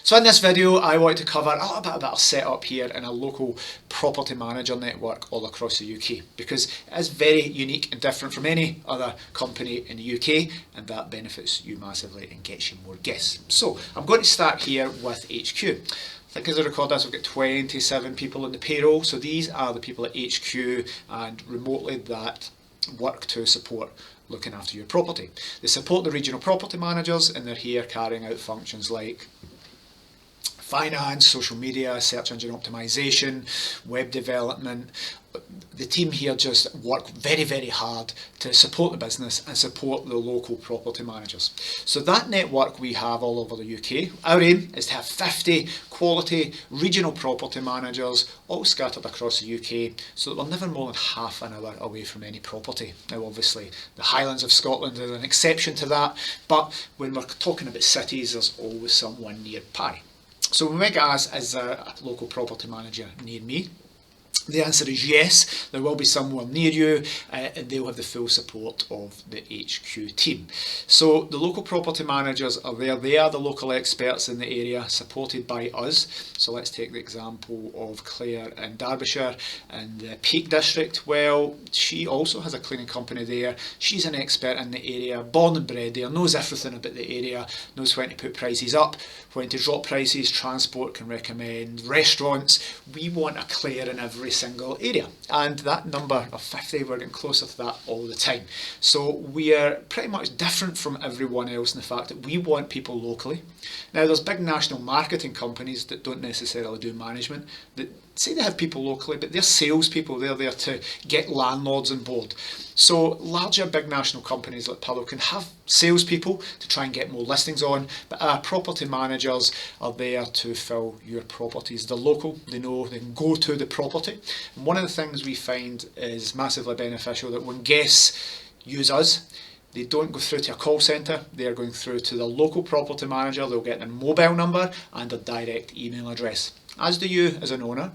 So in this video I want to cover a little bit about our setup here in a local property manager network all across the UK, because it is very unique and different from any other company in the UK, and that benefits you massively and gets you more guests. So I'm going to start here with HQ. I think as I record this, we've got 27 people on the payroll, so these are the people at HQ and remotely that work to support looking after your property. They support the regional property managers, and they're here carrying out functions like finance, social media, search engine optimization, web development. The team here just work very, very hard to support the business and support the local property managers. So that network we have all over the UK. Our aim is to have 50 quality regional property managers all scattered across the UK, so that we're never more than half an hour away from any property. Now obviously the Highlands of Scotland is an exception to that, but when we're talking about cities, there's always someone nearby. So we might ask, is there a local property manager near me? The answer is yes, there will be someone near you, and they'll have the full support of the HQ team. So the local property managers are there, they are the local experts in the area, supported by us. So let's take the example of Claire in Derbyshire in the Peak District. Well, she also has a cleaning company there, she's an expert in the area, born and bred there, knows everything about the area, knows when to put prices up, when to drop prices, transport, can recommend restaurants. We want a Claire in every single area, and that number of 50, we're getting closer to that all the time. So we are pretty much different from everyone else in the fact that we want people locally. Now there's big national marketing companies that don't necessarily do management, that say they have people locally, but they're salespeople, they're there to get landlords on board. So larger big national companies like Pillow can have salespeople to try and get more listings on, but our property managers are there to fill your properties. They're local, they know they can go to the property. And one of the things we find is massively beneficial, that when guests use us, they don't go through to a call centre, they're going through to the local property manager. They'll get their mobile number and a direct email address. As do you as an owner.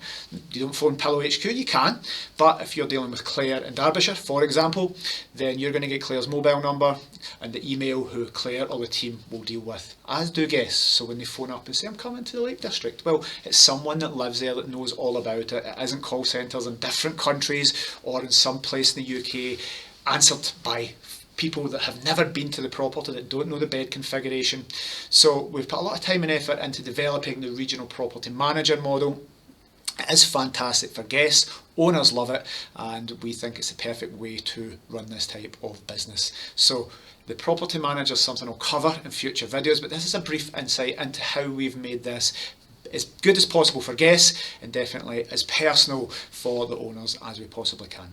You don't phone Pillow HQ, you can, but if you're dealing with Claire in Derbyshire, for example, then you're going to get Claire's mobile number and the email who Claire or the team will deal with, as do guests. So when they phone up and say, I'm coming to the Lake District, well, it's someone that lives there that knows all about it. It isn't call centres in different countries or in some place in the UK, answered by people that have never been to the property, that don't know the bed configuration. So we've put a lot of time and effort into developing the regional property manager model. It is fantastic for guests, owners love it, and we think it's the perfect way to run this type of business. So the property manager is something I'll cover in future videos, but this is a brief insight into how we've made this as good as possible for guests and definitely as personal for the owners as we possibly can.